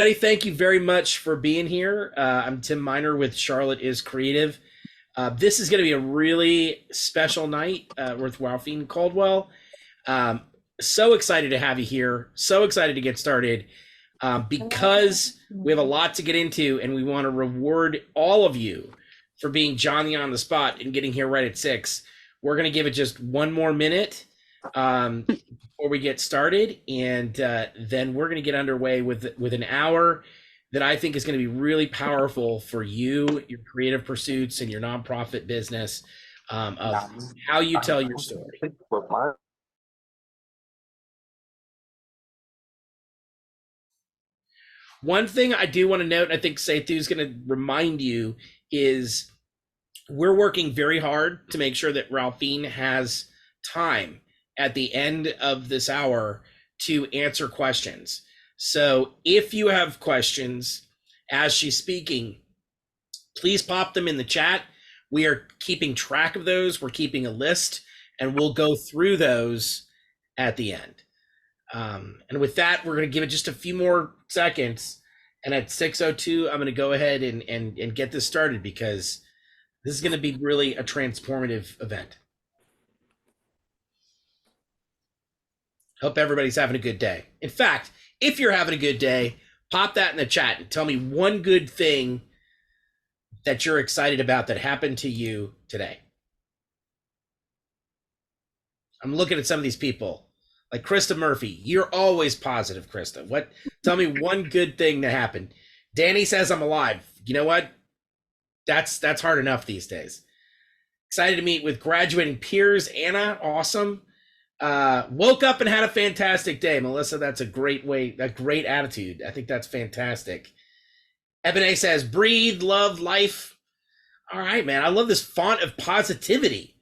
Thank you very much for being here. I'm Tim Miner with Charlotte is Creative. This is going to be a really special night with Ralphine Caldwell. Um, so excited to have you here. So excited to get started because we have a lot to get into, and we want to reward all of you for being Johnny on the spot and getting here right at 6. We're going to give it just one more minute before we get started, and then we're going to get underway with an hour that I think is going to be really powerful for you, your creative pursuits, and your nonprofit business, of how you tell your story. One thing I do want to note, and I think Sethu is going to remind you, is we're working very hard to make sure that Ralphine has time at the end of this hour to answer questions. So if you have questions as she's speaking, please pop them in the chat. We are keeping track of those. We're keeping a list, and we'll go through those at the end. And with that, we're going to give it just a few more seconds. And at 6:02, I'm going to go ahead and get this started, because this is going to be really a transformative event. Hope everybody's having a good day. In fact, if you're having a good day, pop that in the chat and tell me one good thing that you're excited about that happened to you today. I'm looking at some of these people, like Krista Murphy. You're always positive, Krista. Tell me one good thing that happened. Danny says I'm alive. You know what? That's hard enough these days. Excited to meet with graduating peers. Anna, awesome. Woke up and had a fantastic day. Melissa, that's a great attitude. I think that's fantastic. Ebony says, breathe, love, life. All right, man. I love this font of positivity.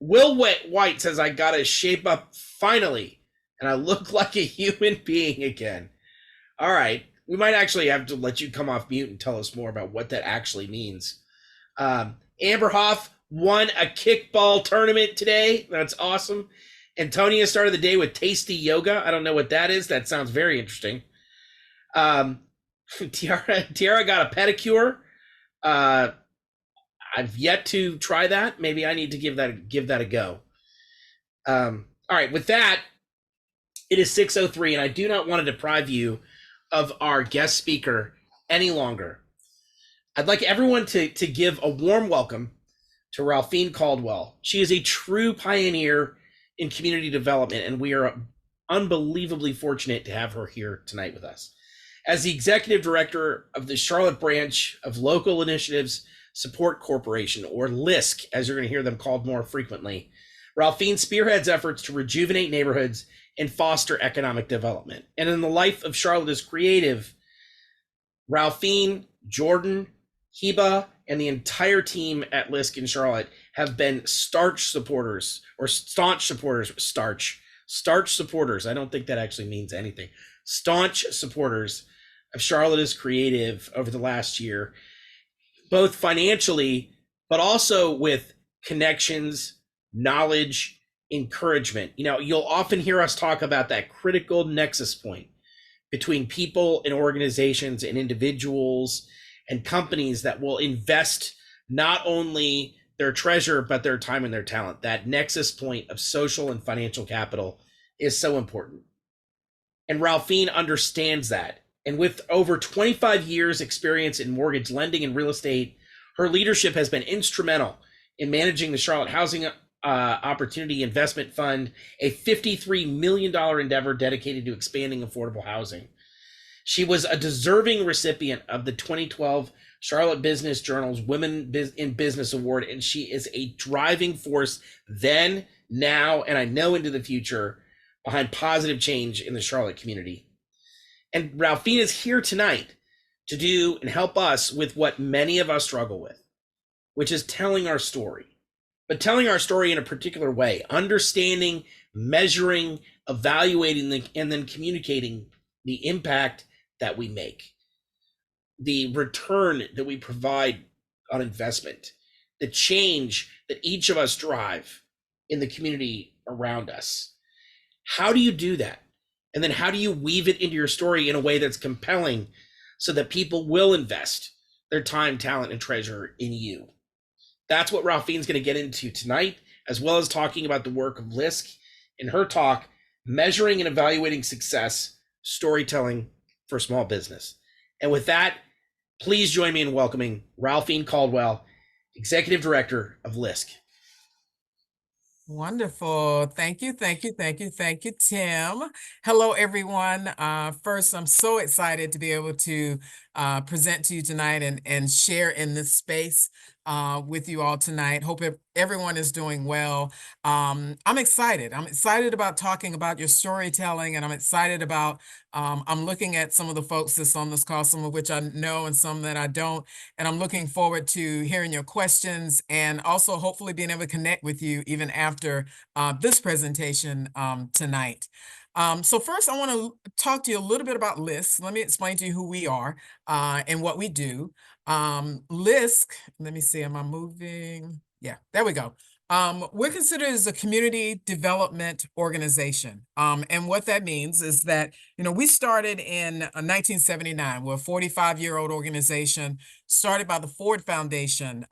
Will White says, I got to shape up finally, and I look like a human being again. All right. We might actually have to let you come off mute and tell us more about what that actually means. Amber Hoff won a kickball tournament today. That's awesome. Antonia started the day with tasty yoga. I don't know what that is. That sounds very interesting. Tiara got a pedicure. I've yet to try that. Maybe I need to give that a go. All right, with that, it is 6:03, and I do not want to deprive you of our guest speaker any longer. I'd like everyone to give a warm welcome to Ralphine Caldwell. She is a true pioneer in community development, and we are unbelievably fortunate to have her here tonight with us. As the executive director of the Charlotte branch of Local Initiatives Support Corporation, or LISC, as you're going to hear them called more frequently, Ralphine spearheads efforts to rejuvenate neighborhoods and foster economic development. And in the life of Charlotte is Creative, Ralphine, Jordan, Heba, and the entire team at LISC in Charlotte have been staunch supporters. I don't think that actually means anything. Staunch supporters of Charlotte is Creative over the last year, both financially, but also with connections, knowledge, encouragement. You know, you'll often hear us talk about that critical nexus point between people and organizations and individuals and companies that will invest not only their treasure, but their time and their talent. That nexus point of social and financial capital is so important. And Ralphine understands that. And with over 25 years experience in mortgage lending and real estate, her leadership has been instrumental in managing the Charlotte Housing Opportunity Investment Fund, a $53 million endeavor dedicated to expanding affordable housing. She was a deserving recipient of the 2012 Charlotte Business Journal's Women in Business Award, and she is a driving force then, now, and I know into the future behind positive change in the Charlotte community. And Ralphine is here tonight to do and help us with what many of us struggle with, which is telling our story, but telling our story in a particular way, understanding, measuring, evaluating, and then communicating the impact that we make, the return that we provide on investment, the change that each of us drive in the community around us. How do you do that? And then how do you weave it into your story in a way that's compelling so that people will invest their time, talent, and treasure in you. That's what Ralphine's going to get into tonight, as well as talking about the work of LISC in her talk, Measuring and Evaluating Success, Storytelling for Small Business. And with that, please join me in welcoming Ralphine Caldwell, Executive Director of LISC. Wonderful. Thank you, thank you, thank you, thank you, Tim. Hello, everyone. First, I'm so excited to be able to present to you tonight and share in this space with you all tonight. Hope everyone is doing well. I'm excited. I'm excited about talking about your storytelling, and I'm excited about, I'm looking at some of the folks that's on this call, some of which I know and some that I don't. And I'm looking forward to hearing your questions and also hopefully being able to connect with you even after this presentation tonight. So first, I want to talk to you a little bit about LISC. Let me explain to you who we are and what we do. LISC, let me see, am I moving? Yeah, there we go. We're considered as a community development organization. And what that means is that, we started in 1979. We're a 45-year-old organization started by the Ford Foundation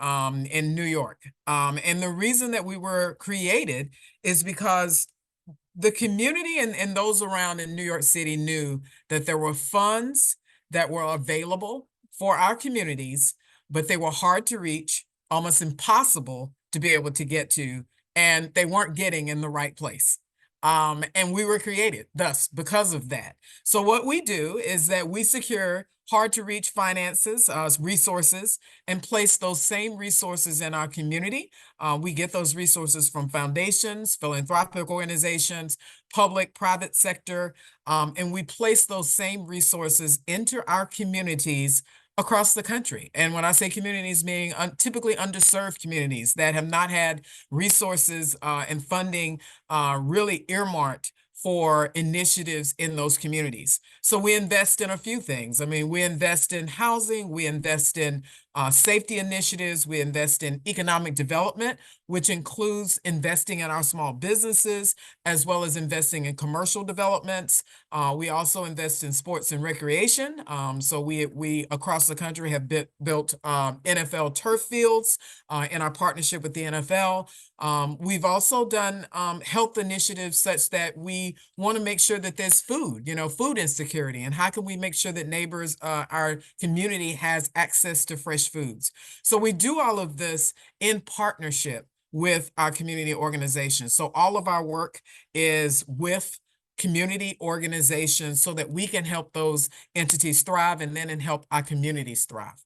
in New York. And the reason that we were created is because the community and those around in New York City knew that there were funds that were available for our communities, but they were hard to reach, almost impossible to be able to get to, and they weren't getting in the right place. And we were created thus because of that. So what we do is that we secure hard to reach finances, resources, and place those same resources in our community. We get those resources from foundations, philanthropic organizations, public, private sector, and we place those same resources into our communities across the country. And when I say communities, meaning typically underserved communities that have not had resources and funding really earmarked for initiatives in those communities. So we invest in a few things. I mean, we invest in housing, we invest in safety initiatives, we invest in economic development, which includes investing in our small businesses, as well as investing in commercial developments. We also invest in sports and recreation. So we across the country have built NFL turf fields in our partnership with the NFL. We've also done health initiatives such that we want to make sure that there's food, food insecurity, and how can we make sure that neighbors, our community has access to fresh foods. So we do all of this in partnership with our community organizations. So all of our work is with community organizations so that we can help those entities thrive and then help our communities thrive.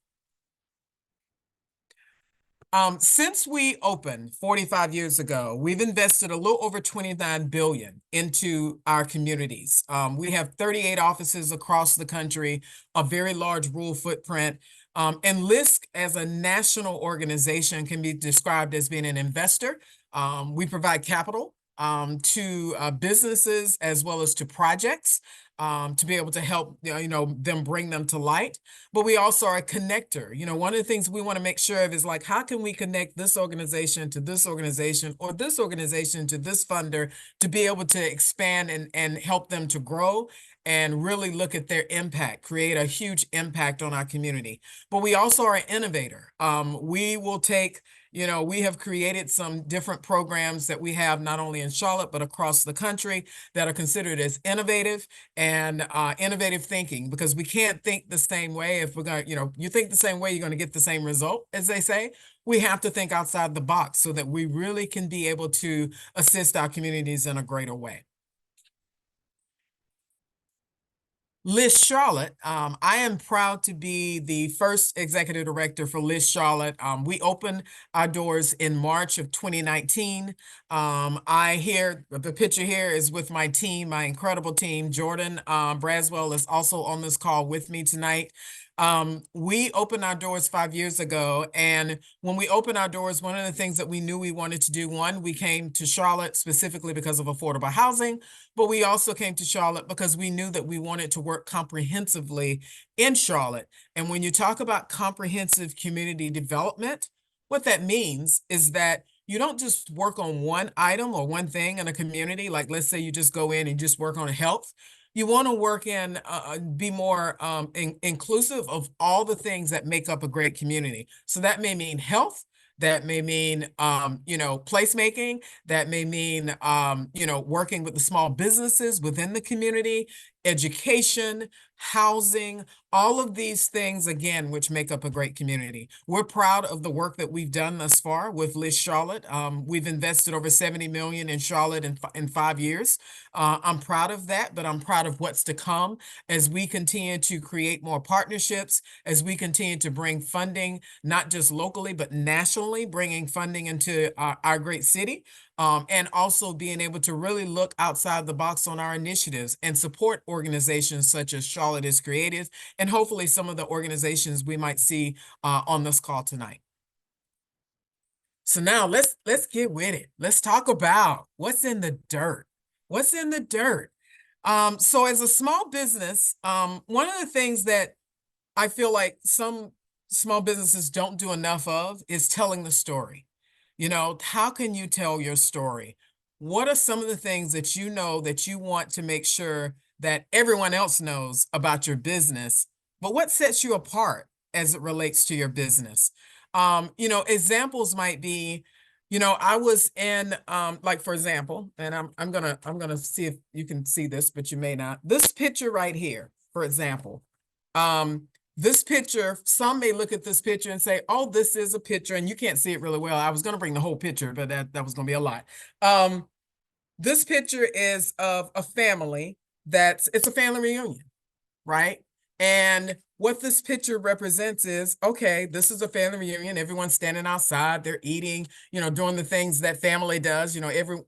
Since we opened 45 years ago, we've invested a little over 29 billion into our communities. We have 38 offices across the country, a very large rural footprint. And LISC as a national organization can be described as being an investor. We provide capital to businesses as well as to projects to be able to help them bring them to light. But we also are a connector. One of the things we want to make sure of is like, how can we connect this organization to this organization or this organization to this funder to be able to expand and help them to grow and really look at their impact, create a huge impact on our community. But we also are an innovator. We will take we have created some different programs that we have not only in Charlotte, but across the country that are considered as innovative and innovative thinking, because we can't think the same way. If we're going to, you think the same way, you're going to get the same result, as they say. We have to think outside the box so that we really can be able to assist our communities in a greater way. LISC Charlotte, I am proud to be the first executive director for LISC Charlotte. We opened our doors in March of 2019. The picture here is with my team, my incredible team. Jordan Braswell is also on this call with me tonight. We opened our doors 5 years ago, and when we opened our doors, one of the things that we knew we wanted to do, one, we came to Charlotte specifically because of affordable housing, but we also came to Charlotte because we knew that we wanted to work comprehensively in Charlotte. And when you talk about comprehensive community development, what that means is that you don't just work on one item or one thing in a community. Like, let's say you just go in and just work on health. You want to work be more inclusive of all the things that make up a great community. So that may mean health. That may mean, placemaking. That may mean, working with the small businesses within the community, education, housing, all of these things, again, which make up a great community. We're proud of the work that we've done thus far with LISC Charlotte. We've invested over 70 million in Charlotte in 5 years. I'm proud of that, but I'm proud of what's to come as we continue to create more partnerships, as we continue to bring funding, not just locally, but nationally, bringing funding into our great city, and also being able to really look outside the box on our initiatives and support organizations such as Charlotte is Creative, and hopefully some of the organizations we might see on this call tonight. So now let's get with it. Let's talk about what's in the dirt. What's in the dirt? So as a small business, one of the things that I feel like some small businesses don't do enough of is telling the story. How can you tell your story? What are some of the things that you know that you want to make sure that everyone else knows about your business? But what sets you apart as it relates to your business? Examples might be, I was in, like for example, and I'm gonna see if you can see this, but you may not. This picture right here, for example, this picture, some may look at this picture and say, oh, this is a picture, and you can't see it really well. I was going to bring the whole picture, but that was going to be a lot. This picture is of a family it's a family reunion, right? And what this picture represents is, okay, this is a family reunion. Everyone's standing outside, they're eating, doing the things that family does.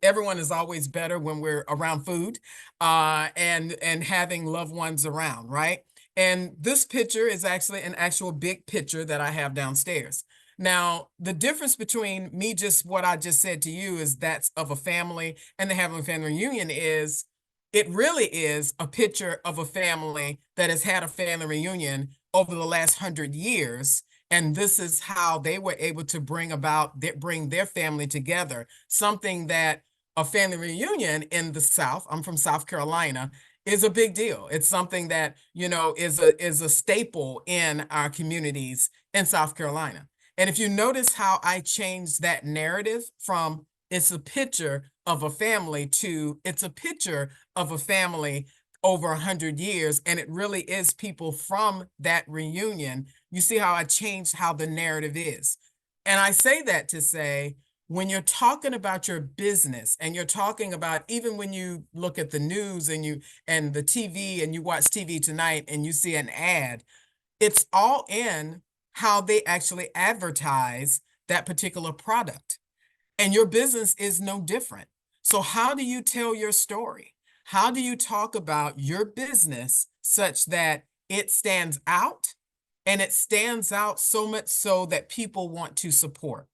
Everyone is always better when we're around food, and having loved ones around, right? And this picture is actually an actual big picture that I have downstairs. Now, the difference between me, just what I just said to you, is that's of a family, and the having a family reunion is, it really is a picture of a family that has had a family reunion over the last 100 years. And this is how they were able to bring their family together. Something that a family reunion in the South, I'm from South Carolina, is a big deal. It's something that, is a staple in our communities in South Carolina. And if you notice how I changed that narrative from it's a picture of a family to it's a picture of a family over 100 years, and it really is people from that reunion. You see how I changed how the narrative is. And I say that to say, when you're talking about your business, and you're talking about, even when you look at the news and the TV, and you watch TV tonight and you see an ad, it's all in how they actually advertise that particular product. And your business is no different. So how do you tell your story? How do you talk about your business such that it stands out, and it stands out so much so that people want to support?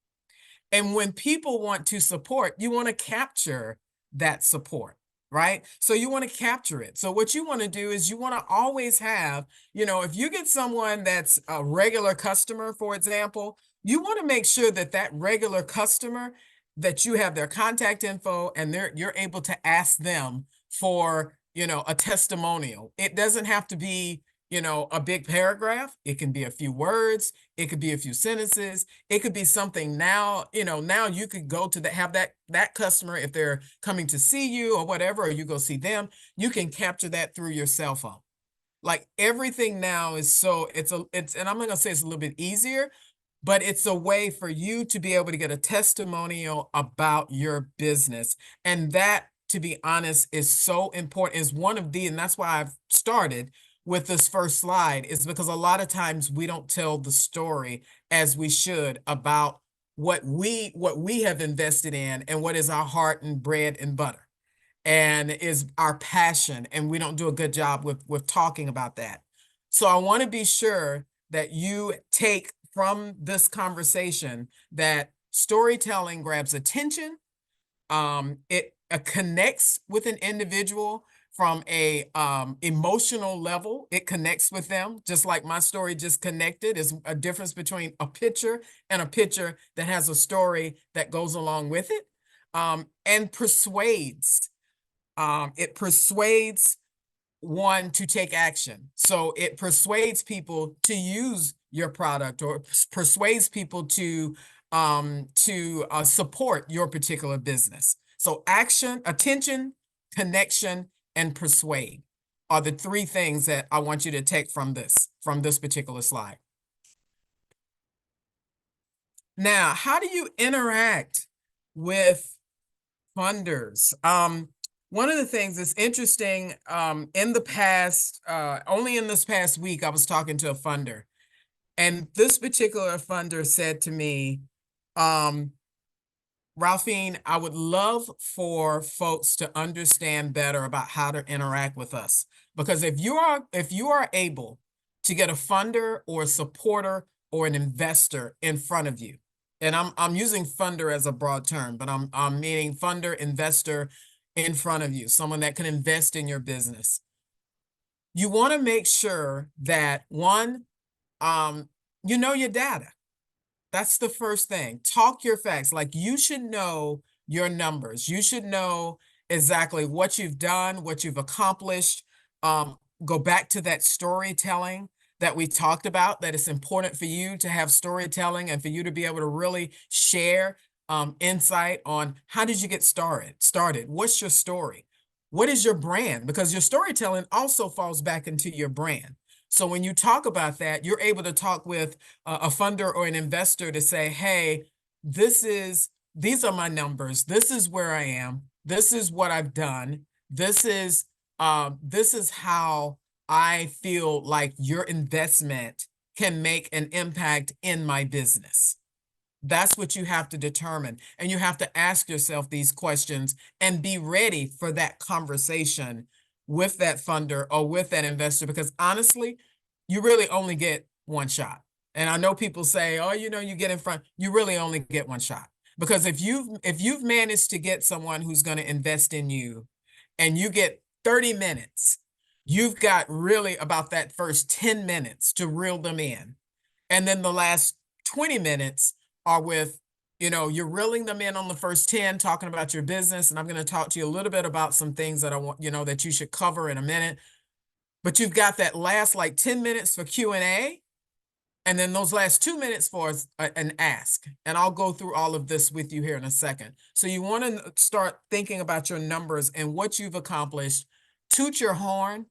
And when people want to support, you want to capture that support, right? So you want to capture it. So what you want to do is you want to always have, if you get someone that's a regular customer, for example, you want to make sure that that regular customer, that you have their contact info, and you're able to ask them for, a testimonial. It doesn't have to be, a big paragraph. It can be a few words. It could be a few sentences. It could be something. Now, now you could go to have that customer, if they're coming to see you or whatever, or you go see them, you can capture that through your cell phone. Like, everything now is and I'm not gonna say it's a little bit easier, but it's a way for you to be able to get a testimonial about your business. And that, to be honest, is so important. Is one of and that's why I've started with this first slide, is because a lot of times we don't tell the story as we should about what we have invested in, and what is our heart and bread and butter, and is our passion. And we don't do a good job with talking about that. So I want to be sure that you take from this conversation that storytelling grabs attention. It connects with an individual from a emotional level. It connects with them, just like my story just connected. Is a difference between a picture and a picture that has a story that goes along with it, and persuades. It persuades one to take action. So it persuades people to use your product, or persuades people to support your particular business. So action, attention, connection, and persuade are the three things that I want you to take from this particular slide. Now, how do you interact with funders? One of the things that's interesting, in the past, only in this past week, I was talking to a funder, and this particular funder said to me, Ralphine, I would love for folks to understand better about how to interact with us. Because if you are able to get a funder or a supporter or an investor in front of you, and I'm using funder as a broad term, but I'm meaning funder, investor in front of you, someone that can invest in your business. You want to make sure that one, you know your data. That's the first thing. Talk your facts. Like, you should know your numbers. You should know exactly what you've done, what you've accomplished. Go back to that storytelling that we talked about, that it's important for you to have storytelling and for you to be able to really share insight on how did you get started? What's your story? What is your brand? Because your storytelling also falls back into your brand. So when you talk about that, you're able to talk with a funder or an investor to say, hey, these are my numbers. This is where I am. This is what I've done. This is how I feel like your investment can make an impact in my business. That's what you have to determine. And you have to ask yourself these questions and be ready for that conversation with that funder or with that investor, because honestly, you really only get one shot. And I know people say, oh, you get in front, you really only get one shot. Because if you've managed to get someone who's going to invest in you and you get 30 minutes, you've got really about that first 10 minutes to reel them in. And then the last 20 minutes are with, you're reeling them in on the first 10, talking about your business. And I'm going to talk to you a little bit about some things that I want, that you should cover in a minute. But you've got that last like 10 minutes for Q&A, and then those last 2 minutes for an ask. And I'll go through all of this with you here in a second. So you want to start thinking about your numbers and what you've accomplished. Toot your horn.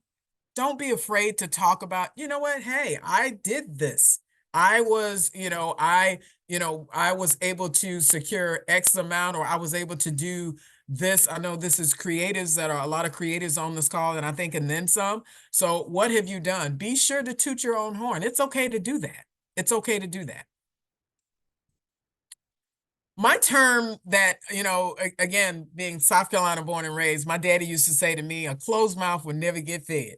Don't be afraid to talk about, what, hey, I did this. I was, I was able to secure X amount, or I was able to do this. I know this is creatives, that are a lot of creatives on this call, and I think, and then some. So what have you done? Be sure to toot your own horn. It's okay to do that. It's okay to do that. My term that, again, being South Carolina born and raised, my daddy used to say to me, a closed mouth will never get fed.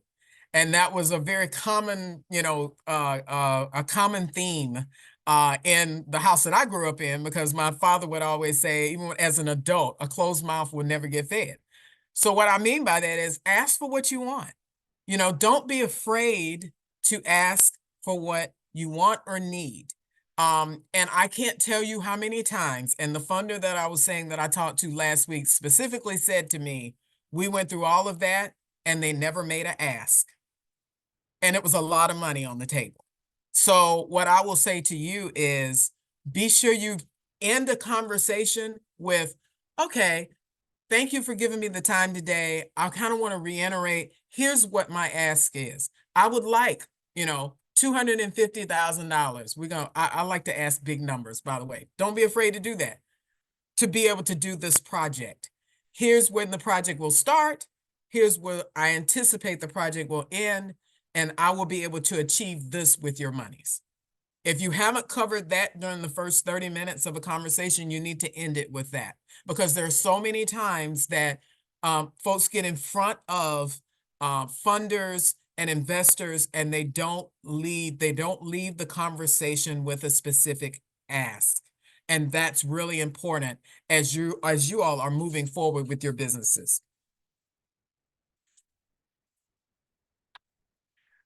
And that was a very common, a common theme in the house that I grew up in, because my father would always say, even as an adult, a closed mouth will never get fed. So what I mean by that is, ask for what you want. Don't be afraid to ask for what you want or need. And I can't tell you how many times, and the funder that I was saying that I talked to last week specifically said to me, we went through all of that and they never made an ask. And it was a lot of money on the table. So what I will say to you is, be sure you end a conversation with, okay, thank you for giving me the time today. I kind of want to reiterate, here's what my ask is. I would like, $250,000. I like to ask big numbers, by the way. Don't be afraid to do that, to be able to do this project. Here's when the project will start. Here's where I anticipate the project will end, and I will be able to achieve this with your monies. If you haven't covered that during the first 30 minutes of a conversation, you need to end it with that, because there are so many times that folks get in front of funders and investors, and they don't leave the conversation with a specific ask. And that's really important as you all are moving forward with your businesses.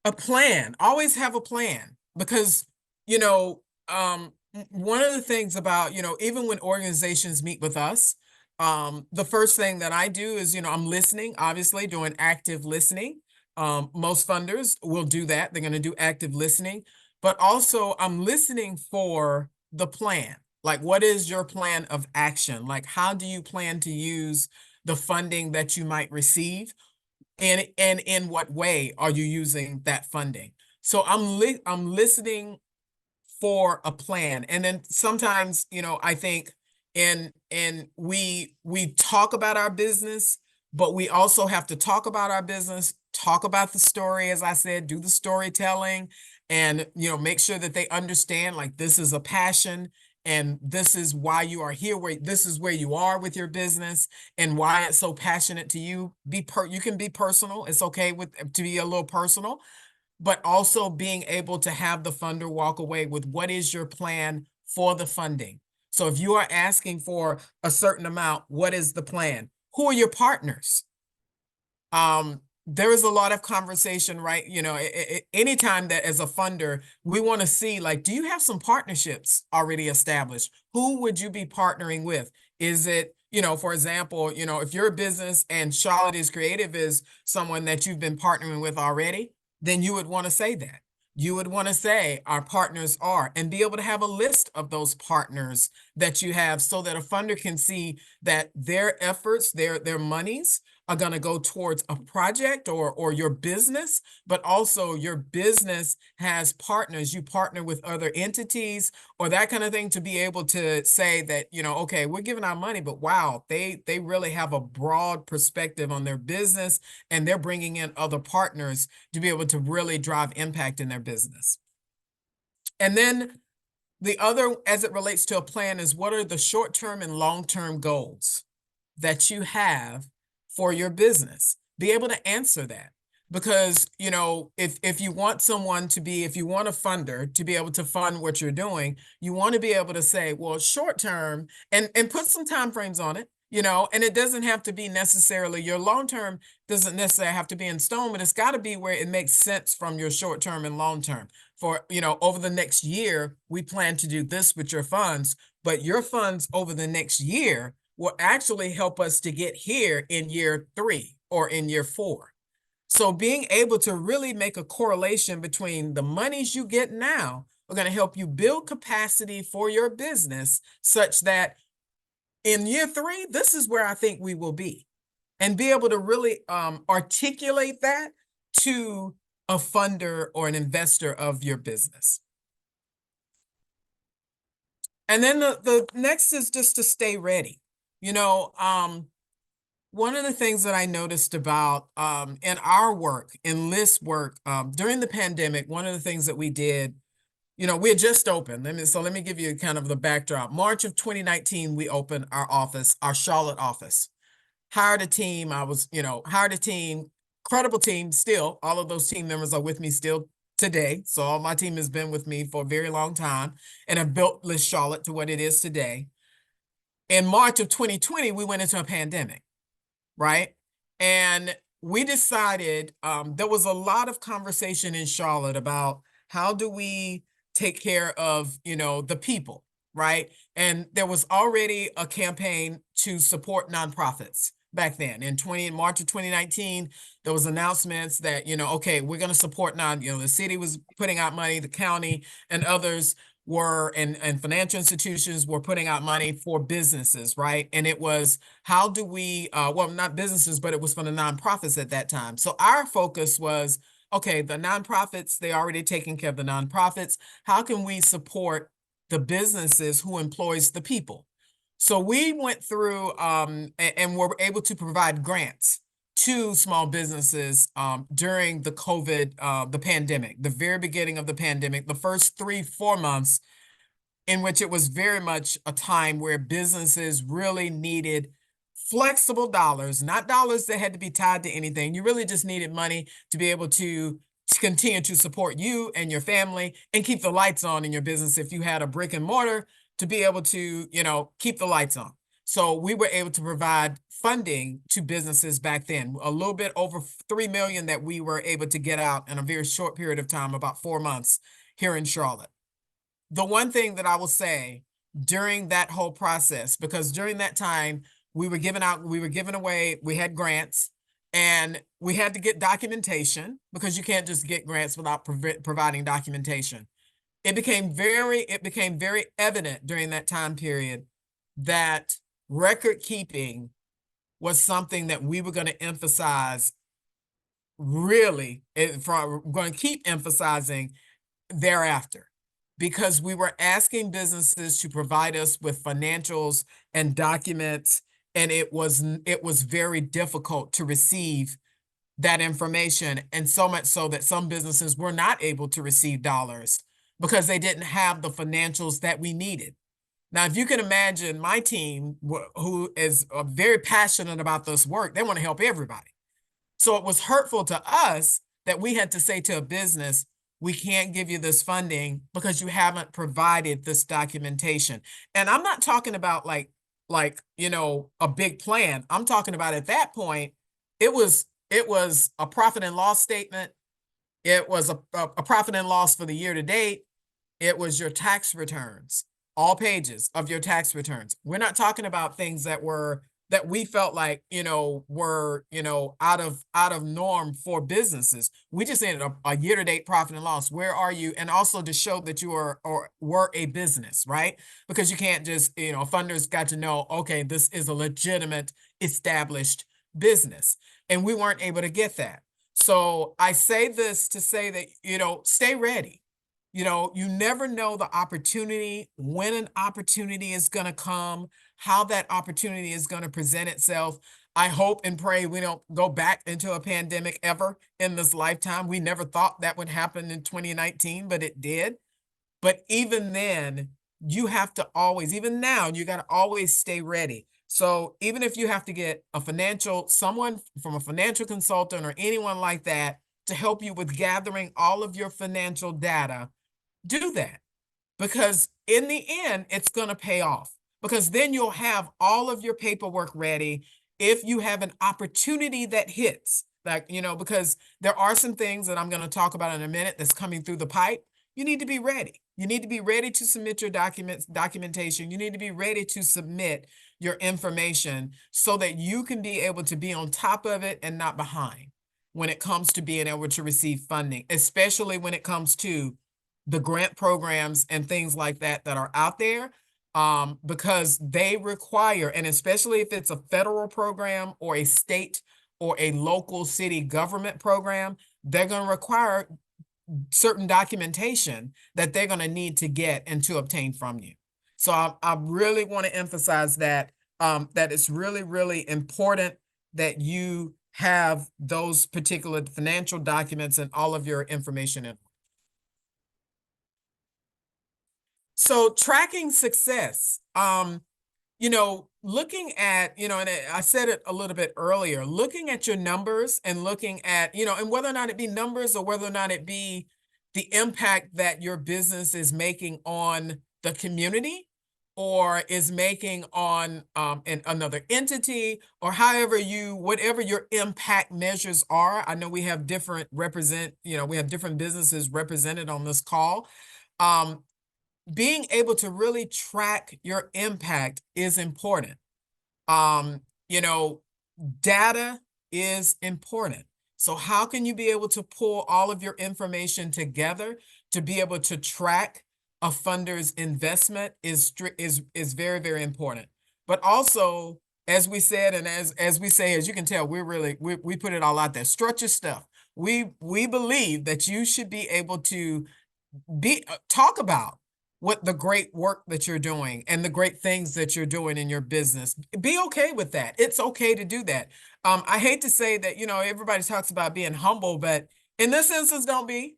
A plan. Always have a plan, because, one of the things about, even when organizations meet with us, the first thing that I do is, I'm listening, obviously doing active listening. Most funders will do that. They're going to do active listening, but also I'm listening for the plan. Like, what is your plan of action? Like, how do you plan to use the funding that you might receive? And in what way are you using that funding? So I'm listening for a plan. And then sometimes, I think we talk about our business, but we also have to talk about our business, talk about the story, as I said, do the storytelling, and make sure that they understand, like, this is a passion, and this is why you are here, where this is where you are with your business, and why it's so passionate to you. You can be personal. It's okay to be a little personal, but also being able to have the funder walk away with what is your plan for the funding. So if you are asking for a certain amount, what is the plan? Who are your partners? There is a lot of conversation, right? Anytime that as a funder, we want to see, like, do you have some partnerships already established? Who would you be partnering with? Is it, for example, if your business and Charlotte is Creative is someone that you've been partnering with already, then you would want to say that. You would want to say our partners are, and be able to have a list of those partners that you have, so that a funder can see that their efforts, their monies are going to go towards a project or your business, but also your business has partners. You partner with other entities or that kind of thing, to be able to say that, okay, we're giving our money, but wow, they really have a broad perspective on their business, and they're bringing in other partners to be able to really drive impact in their business. And then the other, as it relates to a plan, is what are the short-term and long-term goals that you have for your business? Be able to answer that. Because, if you want if you want a funder to be able to fund what you're doing, you want to be able to say, well, short term, and put some time frames on it, and it doesn't have to be necessarily your long term, doesn't necessarily have to be in stone, but it's got to be where it makes sense from your short term and long term. For, over the next year, we plan to do this with your funds, but your funds over the next year will actually help us to get here in year 3 or in year 4. So being able to really make a correlation between the monies you get now are going to help you build capacity for your business, such that in year 3, this is where I think we will be, and be able to really articulate that to a funder or an investor of your business. And then the next is just to stay ready. One of the things that I noticed about in our work, in LISC work, during the pandemic, one of the things that we did, we had just opened. Let me give you kind of the backdrop. March of 2019, we opened our office, our Charlotte office. Hired a team. Hired a team, credible team. Still, all of those team members are with me still today. So all my team has been with me for a very long time, and have built LISC Charlotte to what it is today. In March of 2020, we went into a pandemic. Right. And we decided, there was a lot of conversation in Charlotte about how do we take care of, the people. Right. And there was already a campaign to support nonprofits back then. In March of 2019, there was announcements that, okay, we're going to support the city was putting out money, the county and others were, and financial institutions were putting out money for businesses, right? And it was, how do we, well, not businesses, but it was for the nonprofits at that time. So our focus was, okay, the nonprofits, they already taking care of the nonprofits. How can we support the businesses who employs the people? So we went through and were able to provide grants to small businesses during the COVID, the pandemic, the very beginning of the pandemic, the first 3-4 months, in which it was very much a time where businesses really needed flexible dollars, not dollars that had to be tied to anything. You really just needed money to be able to continue to support you and your family and keep the lights on in your business. If you had a brick and mortar, to be able to, keep the lights on. So we were able to provide funding to businesses back then, a little bit over 3 million that we were able to get out in a very short period of time, about 4 months here in Charlotte. The one thing that I will say during that whole process, because during that time we were giving away, we had grants, And we had to get documentation because you can't just get grants without providing documentation. It became very evident during that time period that record keeping was something that we were going to emphasize really, going to keep emphasizing thereafter, because we were asking businesses to provide us with financials and documents, and it was very difficult to receive that information, and so much so that some businesses were not able to receive dollars because they didn't have the financials that we needed. Now, if you can imagine my team, who is very passionate about this work, they want to help everybody. So it was hurtful to us that we had to say to a business, we can't give you this funding because you haven't provided this documentation. And I'm not talking about a big plan. I'm talking about at that point, it was a profit and loss statement. It was a profit and loss for the year to date. It was your tax returns, all pages of your tax returns. We're not talking about things that we felt like, were, out of norm for businesses. We just needed a year-to-date profit and loss. Where are you? And also to show that you are or were a business, right? Because you can't just, funders got to know, okay, this is a legitimate, established business. And we weren't able to get that. So I say this to say that, stay ready. You never know the opportunity, when an opportunity is going to come, how that opportunity is going to present itself. I hope and pray we don't go back into a pandemic ever in this lifetime. We never thought that would happen in 2019, but it did. But even then, you have to always, even now, you got to always stay ready. So even if you have to get someone from a financial consultant or anyone like that to help you with gathering all of your financial data, do that, because in the end, it's going to pay off, because then you'll have all of your paperwork ready. If you have an opportunity that hits, like, because there are some things that I'm going to talk about in a minute that's coming through the pipe, you need to be ready. You need to be ready to submit your documentation. You need to be ready to submit your information so that you can be able to be on top of it and not behind when it comes to being able to receive funding, especially when it comes to the grant programs and things like that are out there, because they require, and especially if it's a federal program or a state or a local city government program, they're going to require certain documentation that they're going to need to get and to obtain from you. So I really want to emphasize that, that it's really, really important that you have those particular financial documents and all of your information in. So tracking success, looking at, and I said it a little bit earlier, looking at your numbers and looking at, and whether or not it be numbers or whether or not it be the impact that your business is making on the community or is making on another entity, or whatever your impact measures are. I know we have different businesses represented on this call. Being able to really track your impact is important. Um, you know, Data is important. So how can you be able to pull all of your information together to be able to track a funder's investment is very, very important. But also, as we said, and as we say, as you can tell, we put it all out there. Structure stuff. We believe that you should be able to talk about what the great work that you're doing and the great things that you're doing in your business. Be okay with that. It's okay to do that. I hate to say that, everybody talks about being humble, but in this instance, don't be.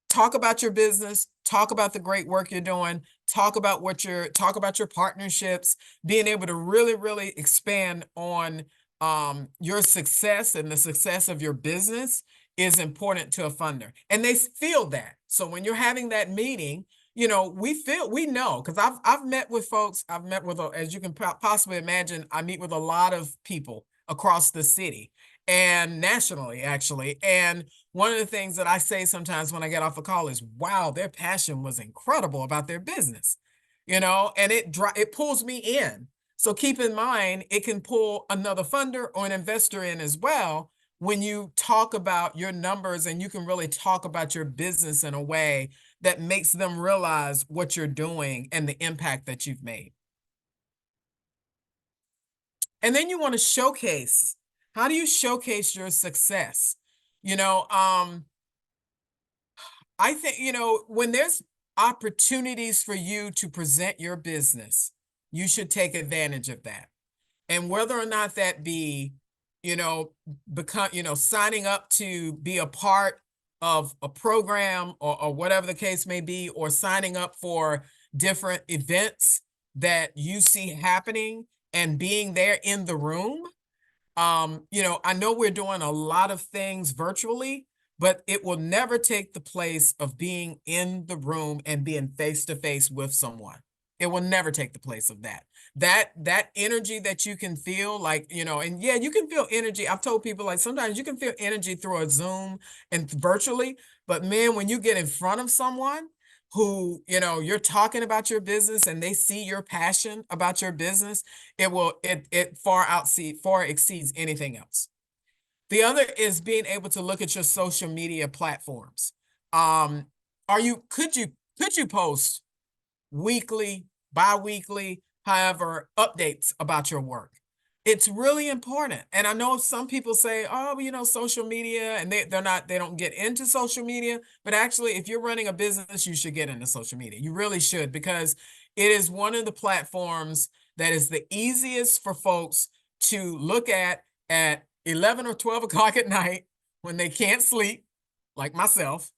Talk about your business, talk about the great work you're doing, talk about your partnerships, being able to really, really expand on your success and the success of your business is important to a funder. And they feel that. So when you're having that meeting, we know, because I've met with folks, as you can possibly imagine, I meet with a lot of people across the city and nationally, actually. And one of the things that I say sometimes when I get off a call is, wow, their passion was incredible about their business, and it pulls me in, So keep in mind, it can pull another funder or an investor in as well when you talk about your numbers, and you can really talk about your business in a way that makes them realize what you're doing and the impact that you've made. And then you want to showcase. How do you showcase your success? You know, I think, when there's opportunities for you to present your business, you should take advantage of that. And whether or not that be, signing up to be a part of a program, or whatever the case may be, or signing up for different events that you see happening and being there in the room. I know we're doing a lot of things virtually, but it will never take the place of being in the room and being face to face with someone. It will never take the place of that. That energy that you can feel, like, and yeah, you can feel energy. I've told people, like, sometimes you can feel energy through a Zoom and virtually, but man, when you get in front of someone who, you're talking about your business and they see your passion about your business, it far exceeds anything else. The other is being able to look at your social media platforms. Um, could you post weekly, bi-weekly, however, updates about your work? It's really important. And I know some people say, oh, social media, and they don't get into social media, but actually, if you're running a business, you should get into social media. You really should, because it is one of the platforms that is the easiest for folks to look at 11 or 12 o'clock at night when they can't sleep, like myself.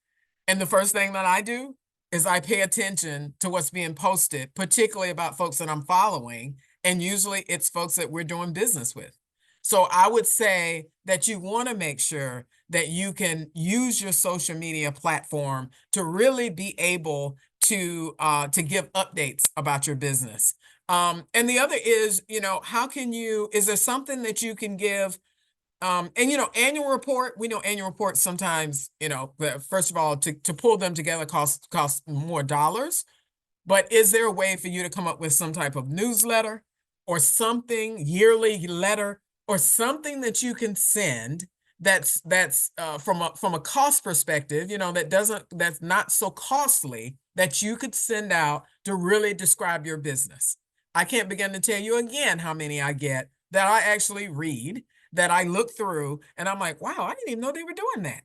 And the first thing that I do is I pay attention to what's being posted, particularly about folks that I'm following. And usually it's folks that we're doing business with. So I would say that you want to make sure that you can use your social media platform to really be able to give updates about your business. And the other is, is there something that you can give? And annual report, we know annual reports sometimes, first of all, to pull them together costs more dollars. But is there a way for you to come up with some type of newsletter or something, yearly letter, or something that you can send that's from a cost perspective, that's not so costly, that you could send out to really describe your business? I can't begin to tell you again how many I get that I actually read, that I look through, and I'm like, wow, I didn't even know they were doing that,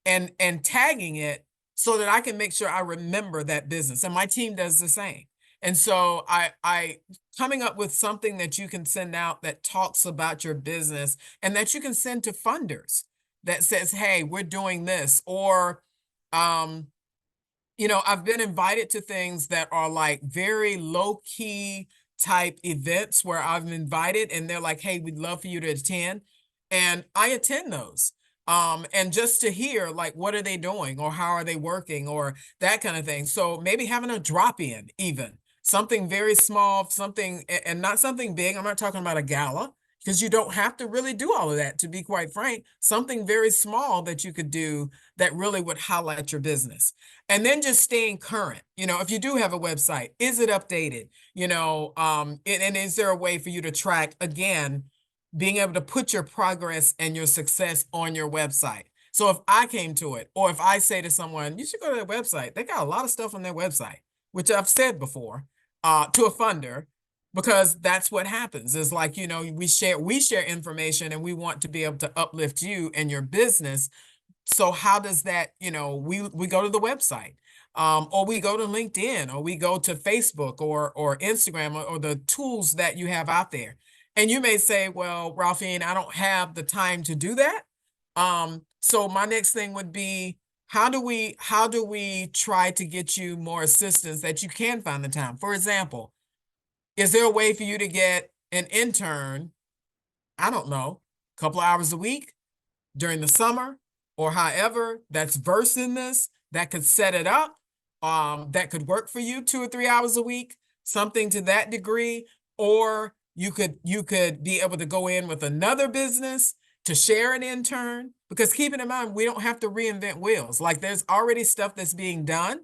and tagging it so that I can make sure I remember that business. And my team does the same. And so I coming up with something that you can send out that talks about your business, and that you can send to funders, that says, hey, we're doing this. Or um, I've been invited to things that are like very low key type events where I'm invited and they're like, hey, we'd love for you to attend. And I attend those. And just to hear, like, what are they doing, or how are they working, or that kind of thing. So maybe having a drop in, even something very small, something, and not something big. I'm not talking about a gala, because you don't have to really do all of that, to be quite frank. Something very small that you could do that really would highlight your business. And then just staying current. If you do have a website, is it updated? And is there a way for you to track, again, being able to put your progress and your success on your website? So if I came to it, or if I say to someone, you should go to their website, they got a lot of stuff on their website, which I've said before, to a funder, because that's what happens. Is like, we share information, and we want to be able to uplift you and your business. So how does that, we go to the website, or we go to LinkedIn, or we go to Facebook, or Instagram, or the tools that you have out there. And you may say, well, Ralphine, I don't have the time to do that. So my next thing would be, how do we try to get you more assistance that you can find the time? For example, is there a way for you to get an intern, I don't know, a couple of hours a week during the summer, or however, that's versed in this, that could set it up, that could work for you 2 or 3 hours a week, something to that degree? Or you could be able to go in with another business to share an intern, because keeping in mind, we don't have to reinvent wheels. Like, there's already stuff that's being done.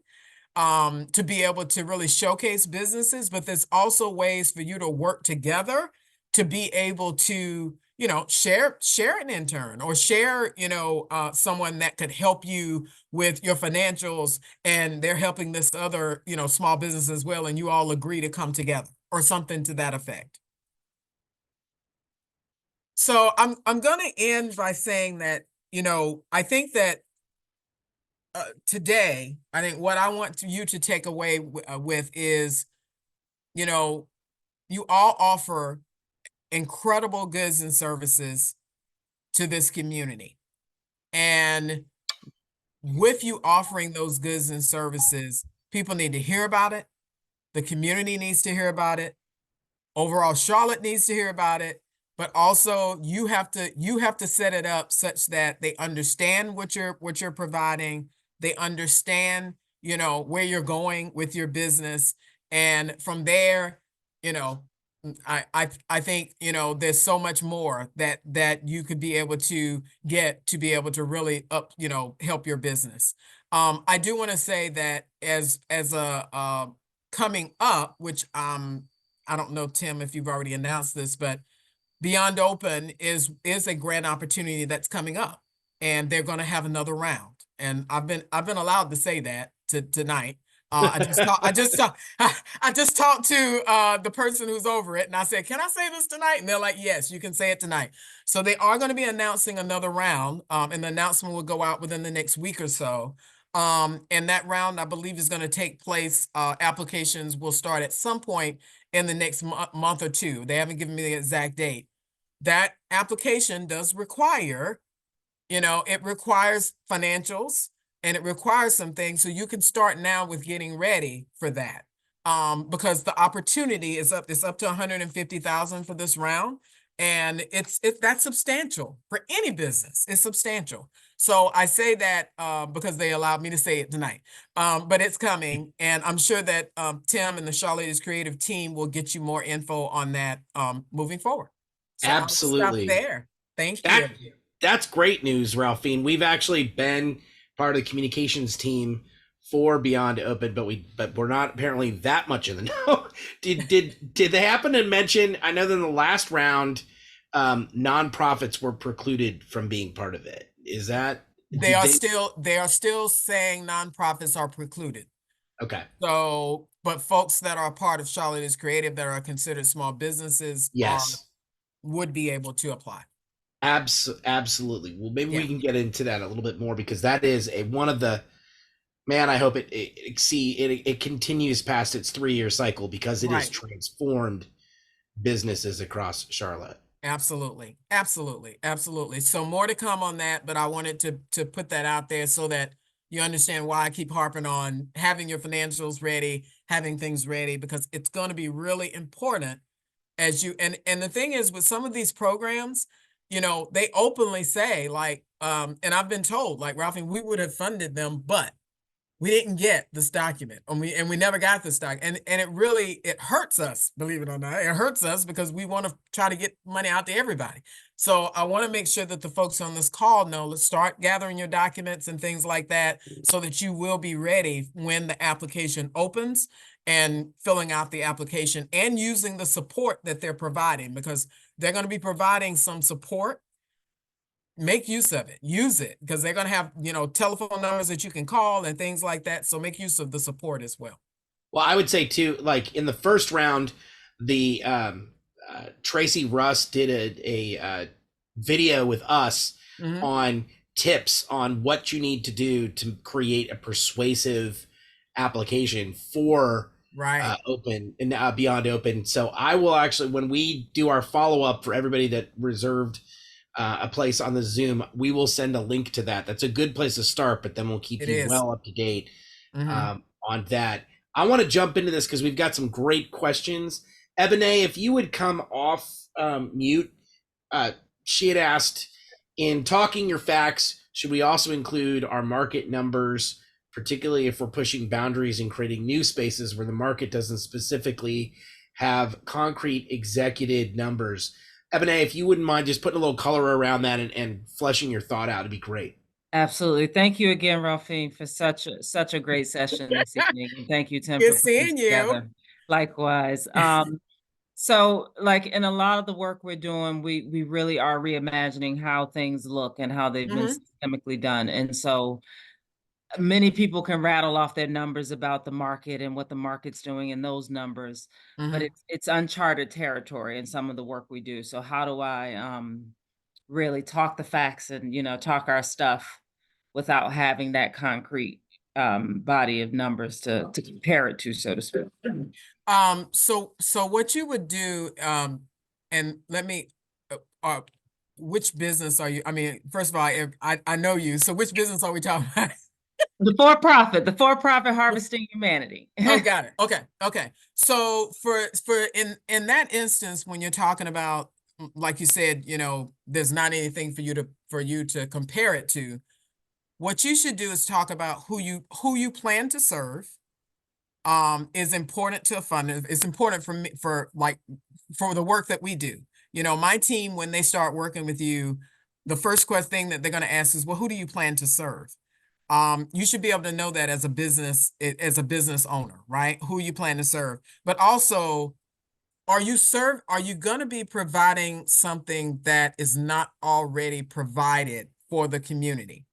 to be able to really showcase businesses, but there's also ways for you to work together to be able to, share an intern or share, someone that could help you with your financials, and they're helping this other, small business as well, and you all agree to come together or something to that effect. So I'm going to end by saying that, I think that today, I think what I want you to take away with is, you know, you all offer incredible goods and services to this community. And with you offering those goods and services, people need to hear about it. The community needs to hear about it. Overall, Charlotte needs to hear about it. But also you have to set it up such that they understand what you're providing. They understand, where you're going with your business. And from there, you know, I think, there's so much more that you could be able to get to be able to really help your business. I do want to say that as a coming up, which I don't know, Tim, if you've already announced this, but Beyond Open is a grant opportunity that's coming up, and they're going to have another round. And I've been allowed to say that tonight. I just talked to the person who's over it, and I said, "Can I say this tonight?" And they're like, "Yes, you can say it tonight." So they are going to be announcing another round, and the announcement will go out within the next week or so. And that round, I believe, is going to take place. Applications will start at some point in the next month or two. They haven't given me the exact date. That application does require, it requires financials, and it requires some things. So you can start now with getting ready for that. Because the opportunity it's up to 150,000 for this round. And that's substantial for any business. It's substantial. So I say that because they allowed me to say it tonight. But it's coming, and I'm sure that Tim and the Charlotte is Creative team will get you more info on that moving forward. So I'll stop Absolutely. there. Thank you. That that's great news, Ralphine. We've actually been part of the communications team for Beyond Open, but we're not apparently that much in the know. Did they happen to mention? I know that in the last round, nonprofits were precluded from being part of it. Is that They did are they? still saying nonprofits are precluded. Okay. So, but folks that are a part of Charlotte is Creative that are considered small businesses Yes. would be able to apply. Absolutely. Well, maybe we Yeah, can get into that a little bit more because that is a one of the man. I hope it continues past its 3-year cycle because it has right. transformed businesses across Charlotte. Absolutely. Absolutely. Absolutely. So more to come on that, but I wanted to put that out there so that you understand why I keep harping on having your financials ready, having things ready, because it's going to be really important as you and the thing is with some of these programs, they openly say like and I've been told like Ralphie, we would have funded them, but we didn't get this document, and we never got this doc, and it hurts us, believe it or not. It hurts us because we want to try to get money out to everybody. So I want to make sure that the folks on this call know, let's start gathering your documents and things like that so that you will be ready when the application opens, and filling out the application and using the support that they're providing, because they're going to be providing some support. Make use of it, use it, because they're going to have, telephone numbers that you can call and things like that. So make use of the support as well. Well, I would say too, like in the first round, the Tracy Russ did a video with us Mhm. on tips on what you need to do to create a persuasive application for Right. open and Beyond Open. So I will actually, when we do our follow up for everybody that reserved a place on the Zoom, we will send a link to that. That's a good place to start, but then we'll keep It you is. well up to date Mhm. on that. I want to jump into this because we've got some great questions. Ebony, if you would come off mute, she had asked, in talking your facts, should we also include our market numbers, particularly if we're pushing boundaries and creating new spaces where the market doesn't specifically have concrete executed numbers? Ebony, if you wouldn't mind just putting a little color around that and fleshing your thought out, it'd be great. Absolutely. Thank you again, Ralphine, for such a great session this evening. And thank you, Tim, Good for putting this seeing you. together. Likewise. So like in a lot of the work we're doing, we really are reimagining how things look and how they've been Hmm. systemically done. And so many people can rattle off their numbers about the market and what the market's doing in those numbers, but Hmm. it's uncharted territory in some of the work we do. So how do I really talk the facts and talk our stuff without having that concrete body of numbers to compare it to, so to speak. So what you would do, and let me, uh, uh, which business are you? I mean, first of all, I know you. So which business are we talking about? The for-profit harvesting humanity. Oh, got it. Okay. Okay. So for in that instance, when you're talking about, like you said, there's not anything for you to compare it to. What you should do is talk about who you plan to serve. Is important to a funder. It's important for me for the work that we do. My team, when they start working with you, the first thing that they're going to ask is, well, who do you plan to serve? You should be able to know that as a business owner, right? Who you plan to serve. But also, are you going to be providing something that is not already provided for the community?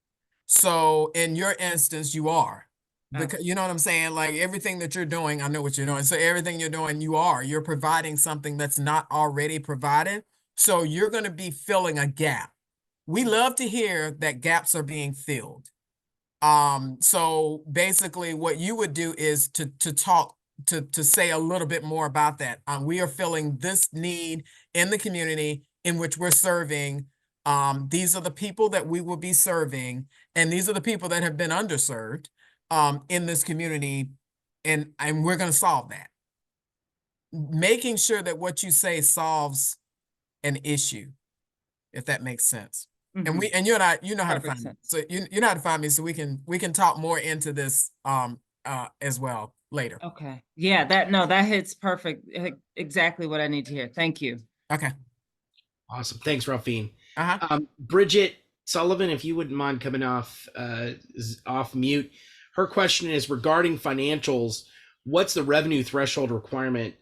So in your instance, you are. Because you know what I'm saying? Like everything that you're doing, I know what you're doing. So everything you're doing, you're providing something that's not already provided. So you're going to be filling a gap. We love to hear that gaps are being filled. So basically what you would do is to talk to say a little bit more about that. We are filling this need in the community in which we're serving. These are the people that we will be serving, and these are the people that have been underserved in this community, and we're going to solve that. Making sure that what you say solves an issue, if that makes sense. And Mhm. you know how to Perfect find me. sense. So you know how to find me, so we can talk more into this as well later. Okay. Yeah, that hits perfect. Exactly what I need to hear. Thank you. Okay. Awesome. Thanks, Ralphine. Uh-huh. Bridget Sullivan, if you wouldn't mind coming off mute. Her question is regarding financials. What's the revenue threshold requirement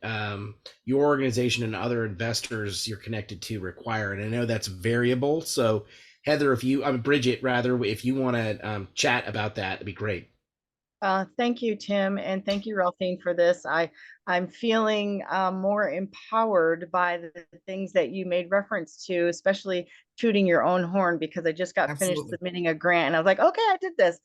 your organization and other investors you're connected to require? And I know that's variable. So Heather, Bridget, rather, if you want to chat about that, it'd be great. Thank you, Tim, and thank you, Ralphine, for this. I'm feeling more empowered by the things that you made reference to, especially tooting your own horn, because I just got finished Absolutely. submitting a grant, and I was like, okay, I did this.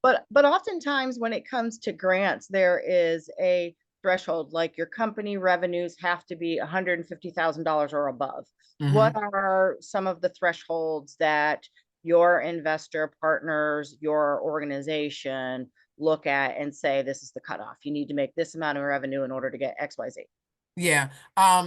But oftentimes when it comes to grants, there is a threshold, like your company revenues have to be $150,000 or above. What Hmm. are some of the thresholds that your investor partners, your organization look at and say, this is the cutoff? You need to make this amount of revenue in order to get XYZ. Yeah.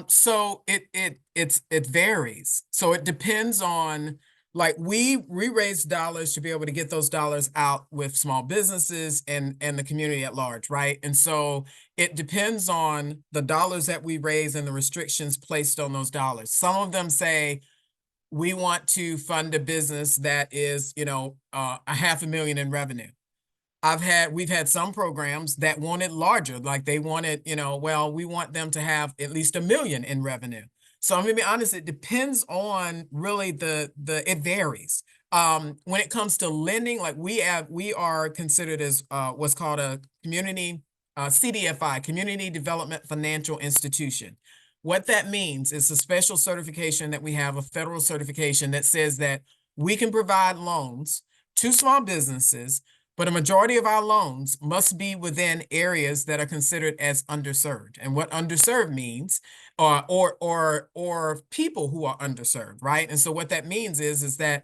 So it varies. So it depends on, like, we raise dollars to be able to get those dollars out with small businesses and the community at large, right? And so it depends on the dollars that we raise and the restrictions placed on those dollars. Some of them say we want to fund a business that is, a $500,000 in revenue. We've had some programs that wanted larger, like they wanted, well, we want them to have at least $1 million in revenue. So I'm gonna be honest, it depends on really it varies. When it comes to lending, like we are considered as what's called a community CDFI, Community Development Financial Institution. What that means is a special certification that we have, a federal certification that says that we can provide loans to small businesses, but a majority of our loans must be within areas that are considered as underserved. And what underserved means, or people who are underserved, right? And so what that means is that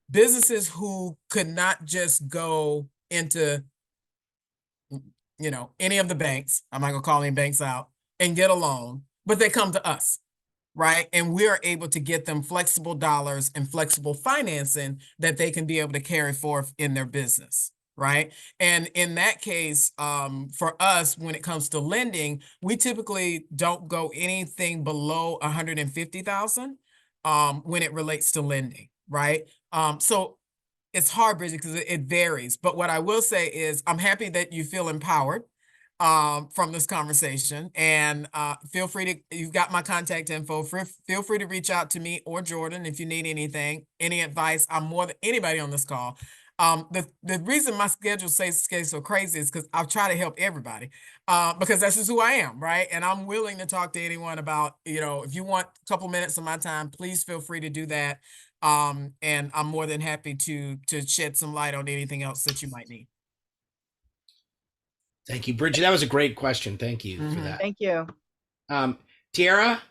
businesses who could not just go into, any of the banks, I'm not gonna call any banks out, and get a loan, but they come to us, right? And we are able to get them flexible dollars and flexible financing that they can be able to carry forth in their business, right? And in that case, for us, when it comes to lending, we typically don't go anything below 150,000 when it relates to lending, right? So it's hard, Bridget, because it varies. But what I will say is I'm happy that you feel empowered from this conversation. And feel free to, you've got my contact info. Feel free to reach out to me or Jordan if you need anything, any advice. I'm more than anybody on this call. The reason my schedule stays so crazy is because I'll try to help everybody because that's just who I am, right? And I'm willing to talk to anyone about, if you want a couple minutes of my time, please feel free to do that. And I'm more than happy to shed some light on anything else that you might need. Thank you, Bridget. That was a great question. Thank you for that. Thank you. Tiara,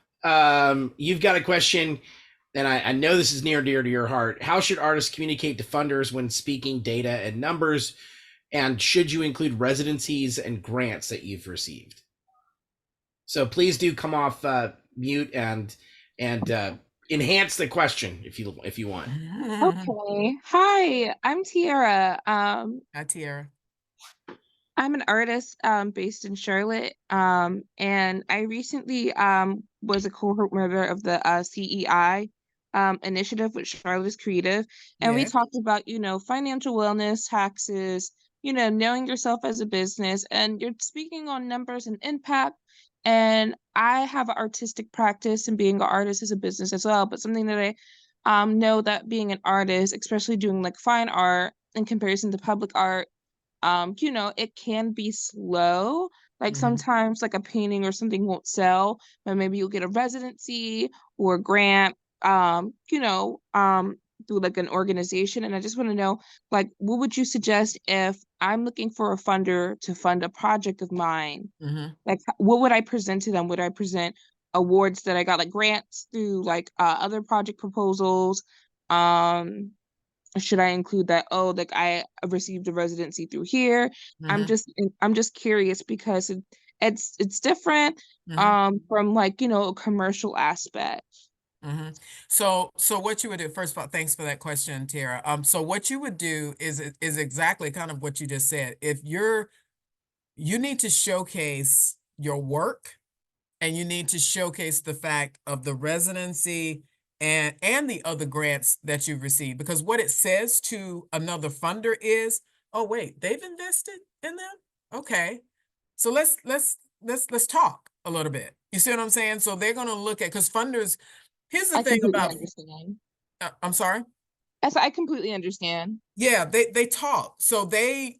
you've got a question, and I know this is near and dear to your heart. How should artists communicate to funders when speaking data and numbers? And should you include residencies and grants that you've received? So please do come off mute and enhance the question if you want. Okay. Hi, I'm Tiara. Hi, Tiara. I'm an artist based in Charlotte. And I recently was a cohort member of the CEI initiative with Charlotte is Creative. And we Yes. talked about, financial wellness, taxes, knowing yourself as a business, and you're speaking on numbers and impact. And I have an artistic practice, and being an artist is a business as well. But something that I know that being an artist, especially doing like fine art in comparison to public art, it can be slow. Like Mhm. sometimes like a painting or something won't sell, but maybe you'll get a residency or a grant, through like an organization. And I just want to know, like, what would you suggest if I'm looking for a funder to fund a project of mine? Mhm. Like, what would I present to them? Would I present awards that I got, like grants through like other project proposals? Should I include that, oh, like I received a residency through here? Mhm. I'm just curious because it's different Mhm. from like, a commercial aspect. So what you would do, first of all, thanks for that question, Tara. So what you would do is exactly kind of what you just said. If you need to showcase your work, and you need to showcase the fact of the residency and the other grants that you've received, because what it says to another funder is, oh wait, they've invested in them. Okay, so let's talk a little bit. You see what I'm saying? So they're going to look at, because funders, here's the I thing completely about, understand. I'm sorry. I completely understand. Yeah, they talk. So they,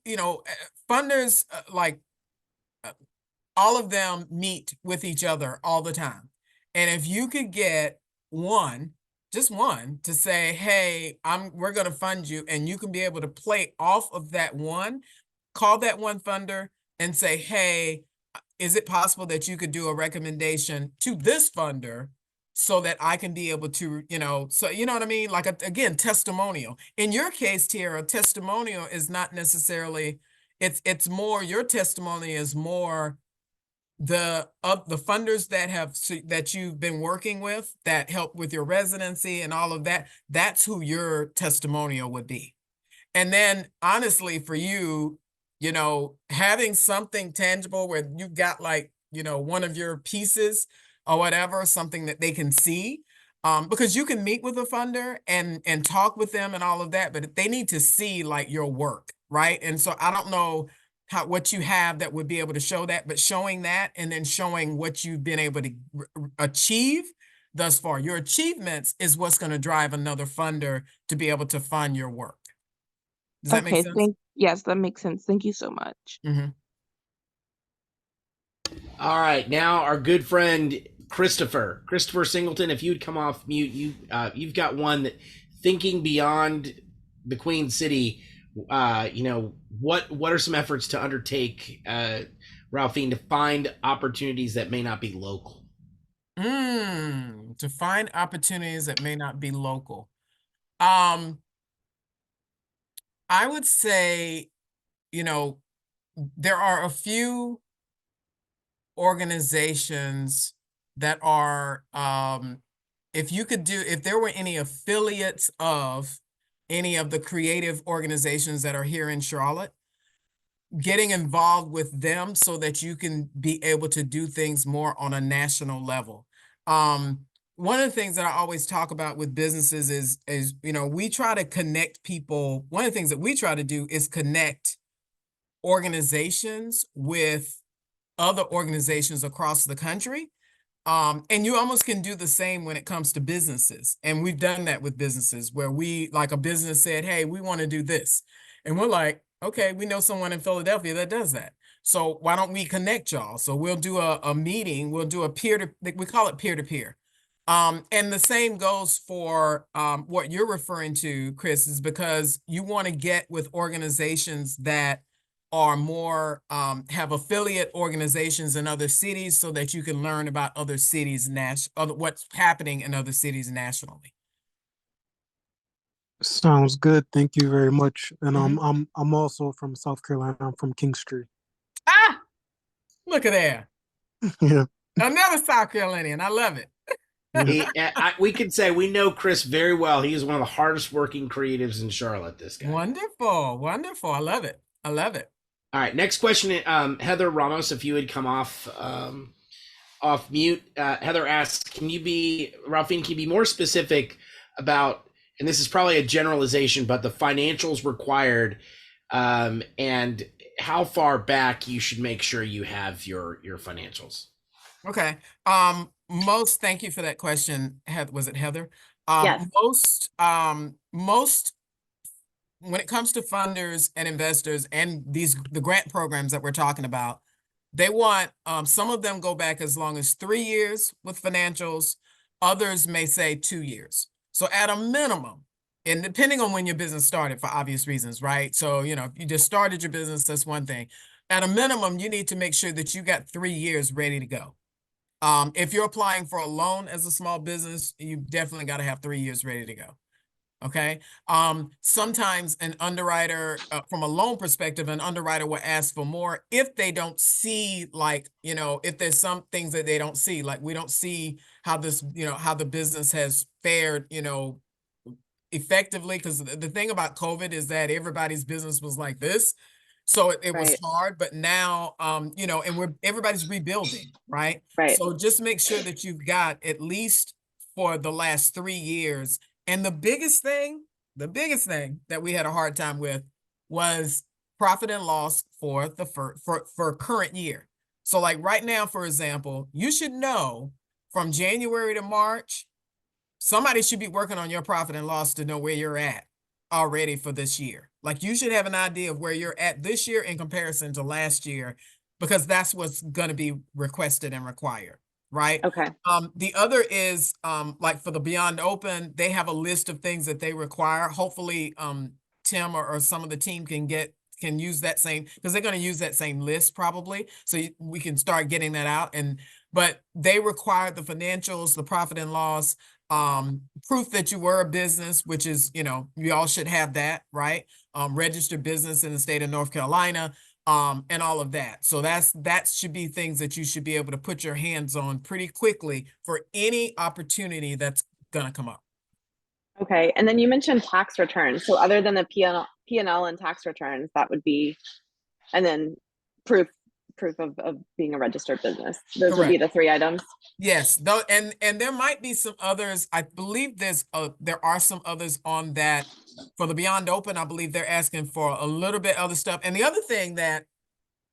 funders like all of them meet with each other all the time. And if you could get one, just one, to say, hey, we're going to fund you, and you can be able to play off of that one, call that one funder and say, hey, is it possible that you could do a recommendation to this funder so that I can be able to, so you know what I mean? Like, again, testimonial. In your case, Tiara, testimonial is not necessarily, it's more, your testimony is more the funders that you've been working with that help with your residency and all of that. That's who your testimonial would be. And then honestly, for you, having something tangible where you've got like, one of your pieces or whatever, something that they can see, because you can meet with a funder and talk with them and all of that, but they need to see like your work, right? And so I don't know what you have that would be able to show that, but showing that and then showing what you've been able to achieve thus far. Your achievements is what's going to drive another funder to be able to fund your work. Does that make Okay, sense? yes, that makes sense. Thank you so much. All right, now our good friend Christopher Singleton. If you'd come off mute, you've got one that, thinking beyond the Queen City. What are some efforts to undertake, Ralphine, to find opportunities that may not be local? To find opportunities that may not be local. I would say, there are a few organizations that are, if there were any affiliates of any of the creative organizations that are here in Charlotte, getting involved with them so that you can be able to do things more on a national level. one of the things that I always talk about with businesses is, you know, we try to connect people. One of the things that we try to do is connect organizations with other organizations across the country. And you almost can do the same when it comes to businesses. And we've done that with businesses where we, like a business said, hey, we want to do this. And we're like, okay, we know someone in Philadelphia that does that. So why don't we connect y'all? So we'll do a meeting, we'll do a we call it peer-to-peer. And the same goes for what you're referring to, Chris, is because you want to get with organizations that are more have affiliate organizations in other cities so that you can learn about other cities what's happening in other cities nationally. Sounds good. Thank you very much. And Mhm. I'm also from South Carolina. I'm from Kingstree. Ah, look at there. Yeah. Another South Carolinian. I love it. We can say we know Chris very well. He is one of the hardest working creatives in Charlotte. This guy. Wonderful, wonderful. I love it. I love it. All right, next question. Heather Ramos, if you would come off mute. Heather asks, Ralphine, can you be more specific about, and this is probably a generalization, but the financials required and how far back you should make sure you have your financials? Okay. Thank you for that question. Was it Heather? Yes. Most when it comes to funders and investors and the grant programs that we're talking about, they want some of them go back as long as 3 years with financials. Others may say 2 years. So at a minimum, and depending on when your business started for obvious reasons, right? So, you know, if you just started your business, that's one thing. At a minimum, you need to make sure that you got 3 years ready to go. If you're applying for a loan as a small business, you definitely got to have 3 years ready to go. Okay. Sometimes an underwriter, from a loan perspective, an underwriter will ask for more if they don't see, like, you know, if there's some things that they don't see, like we don't see how this, you know, how the business has fared, you know, effectively. Because the thing about COVID is that everybody's business was like this. So it was Right. hard, but now, you know, and everybody's rebuilding, right? Right. So just make sure that you've got at least for the last 3 years. And the biggest thing that we had a hard time with was profit and loss for the for current year. So like right now, for example, you should know from January to March, somebody should be working on your profit and loss to know where you're at already for this year. Like you should have an idea of where you're at this year in comparison to last year, because that's what's going to be requested and required, right? Okay. The other is like for the Beyond Open, they have a list of things that they require. Hopefully, Tim or some of the team can use that same, because they're going to use that same list probably. So we can start getting that out. But they require the financials, the profit and loss, proof that you were a business, which is, you know, you all should have that, right? Registered business in the state of North Carolina, and all of that. So that should be things that you should be able to put your hands on pretty quickly for any opportunity that's gonna come up. Okay, and then you mentioned tax returns. So other than the P&L and tax returns, that would be, and then proof of being a registered business. Those would be the 3 items. Yes, though, and there might be some others. I believe there are some others on that for the Beyond Open. I believe they're asking for a little bit other stuff. And the other thing that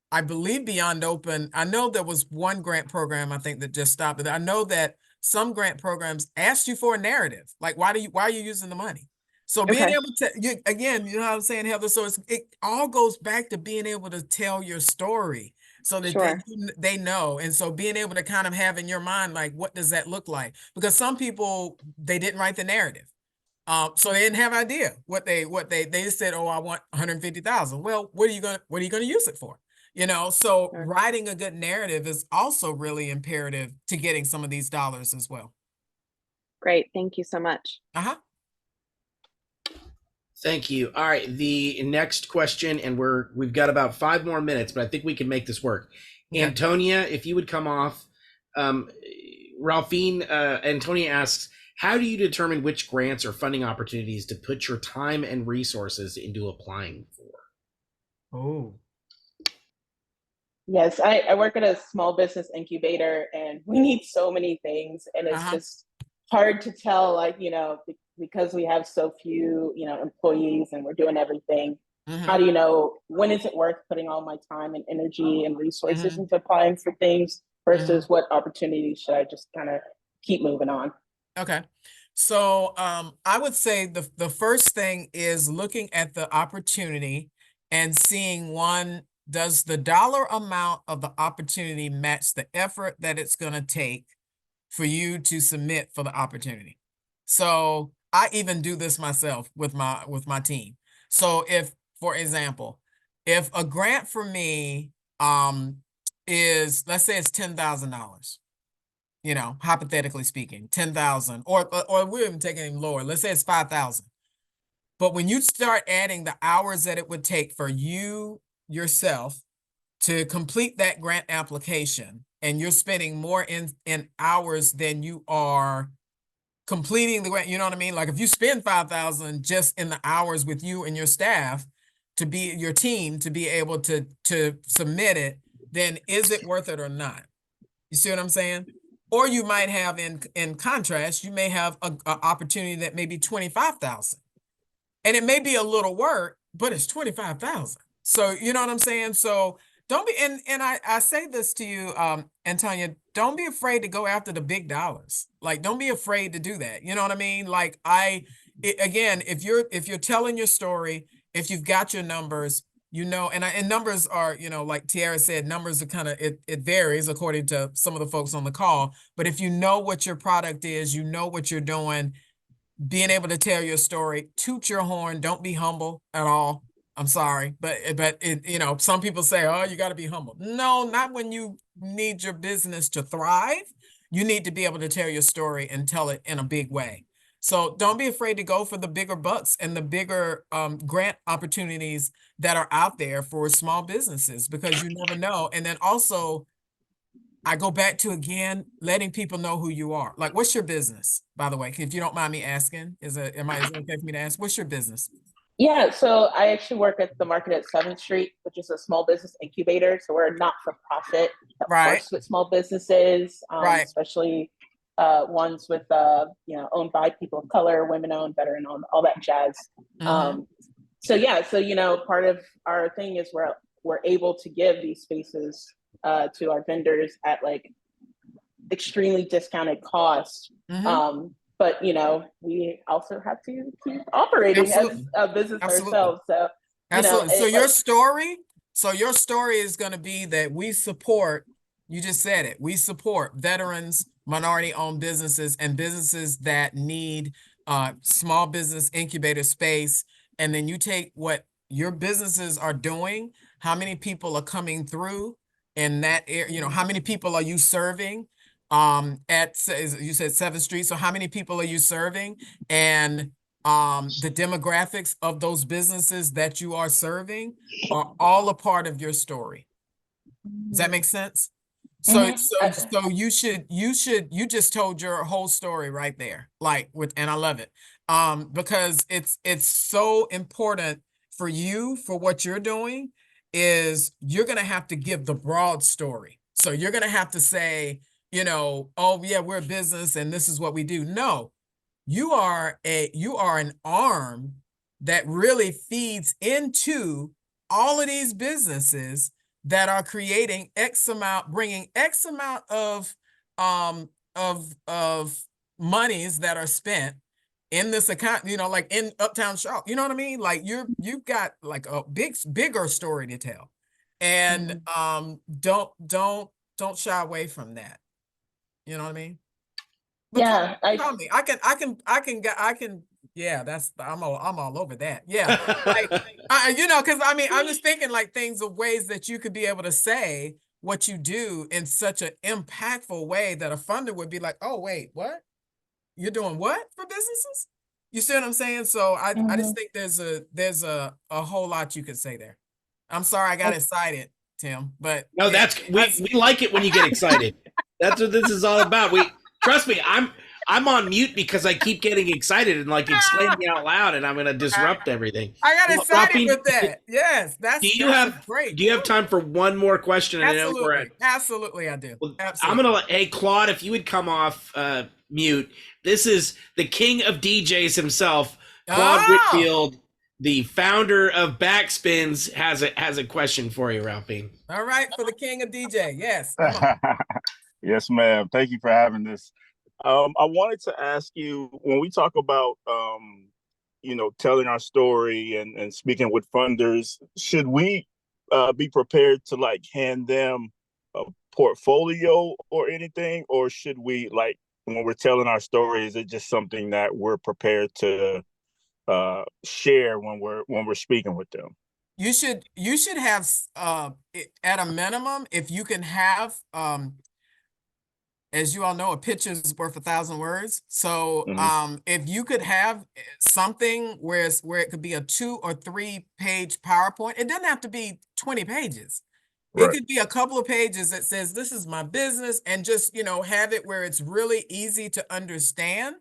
I believe Beyond Open, I know there was one grant program I think that just stopped, but I know that some grant programs asked you for a narrative. Like, why are you using the money? So being able to, again, you know what I'm saying, Heather? So it all goes back to being able to tell your story so that they know. And so being able to kind of have in your mind, like, what does that look like? Because some people, they didn't write the narrative. So they didn't have idea what they just said, oh, I want 150,000. Well, what are you going to use it for? You know, so writing a good narrative is also really imperative to getting some of these dollars as well. Great. Thank you so much. Thank you. All right, the next question, and we've got about 5 more minutes, but I think we can make this work. Okay. Antonia, if you would come off. Ralphine, Antonia asks, how do you determine which grants or funding opportunities to put your time and resources into applying for? Oh. Yes, I work at a small business incubator and we need so many things, and it's just hard to tell, like, because we have so few, employees and we're doing everything. How do you know when is it worth putting all my time and energy and resources into applying for things versus what opportunities should I just kind of keep moving on? Okay. So I would say the first thing is looking at the opportunity and seeing, one, does the dollar amount of the opportunity match the effort that it's going to take for you to submit for the opportunity? So I even do this myself with my team. So if, for example, if a grant for me is, let's say it's $10,000, hypothetically speaking, 10,000, or we're even taking it lower. Let's say it's 5,000. But when you start adding the hours that it would take for you yourself to complete that grant application, and you're spending more in hours than you are completing the grant, you know what I mean? Like if you spend 5,000 just in the hours with you and your staff to be your team to be able to submit it, then is it worth it or not? You see what I'm saying? Or you might have, in contrast, you may have a opportunity that may be 25,000, and it may be a little work, but it's 25,000. So you know what I'm saying? So don't be, and I say this to you, Antonia, don't be afraid to go after the big dollars. Like, don't be afraid to do that. You know what I mean? Like again, if you're telling your story, if you've got your numbers, and numbers are, like Tiara said, numbers are kind of, it varies according to some of the folks on the call. But if you know what your product is, you know what you're doing, being able to tell your story, toot your horn, don't be humble at all. I'm sorry, but it, some people say, oh, you got to be humble. No, not when you need your business to thrive. You need to be able to tell your story and tell it in a big way. So don't be afraid to go for the bigger bucks and the bigger grant opportunities that are out there for small businesses, because you never know. And then also, I go back to, again, letting people know who you are. Like, what's your business, by the way? If you don't mind me asking, is it okay for me to ask? What's your business? Yeah, so I actually work at the market at 7th Street, which is a small business incubator. So we're a not-for-profit that works with small businesses, especially ones with, owned by people of color, women-owned, veteran-owned, all that jazz. So part of our thing is we're able to give these spaces to our vendors at like extremely discounted cost. But we also have to keep operating as a business ourselves. So your story is going to be that we support, you just said it, we support veterans, minority-owned businesses, and businesses that need small business incubator space. And then you take what your businesses are doing, how many people are coming through in that area, how many people are you serving? At, you said 7th Street. So how many people are you serving? And the demographics of those businesses that you are serving are all a part of your story. Does that make sense? So you just told your whole story right there, and I love it. Because it's so important for you, for what you're doing, is you're going to have to give the broad story. So you're going to have to say, oh yeah, we're a business and this is what we do. No, you are an arm that really feeds into all of these businesses that are creating X amount, bringing X amount of monies that are spent in this account, like in Uptown Charlotte, you know what I mean? Like you've got like a bigger story to tell. And don't shy away from that. You know what I mean? But yeah, call me. I can. Yeah, I'm all over that. Yeah, because I'm just thinking like things of ways that you could be able to say what you do in such an impactful way that a funder would be like, oh wait, what? You're doing what for businesses? You see what I'm saying? So I just think there's a whole lot you could say there. I'm sorry I got excited, Tim, but no, we like it when you get excited. That's what this is all about. Trust me, I'm on mute because I keep getting excited and like exclaiming out loud, and I'm going to disrupt everything. I got Well, excited Ralphine, with that. Yes, do you that was have great. time for one more question? And I know we're at. Absolutely, I do. Well, I'm Absolutely. gonna let. Hey, Claude, if you would come off mute. This is the king of DJs himself, Claude Oh, Whitfield, the founder of Backspins, has a question for you, Ralphine. all right, for the king of DJ. Yes, come on. Yes, ma'am. Thank you for having this. I wanted to ask you, when we talk about telling our story and speaking with funders, should we be prepared to like hand them a portfolio or anything, or should we, like, when we're telling our story, is it just something that we're prepared to share when we're speaking with them? You should have at a minimum, if you can have as you all know, a picture is worth 1,000 words. So if you could have something where it could be a 2 or 3 page PowerPoint, it doesn't have to be 20 pages. It could be a couple of pages that says, this is my business, and just, have it where it's really easy to understand.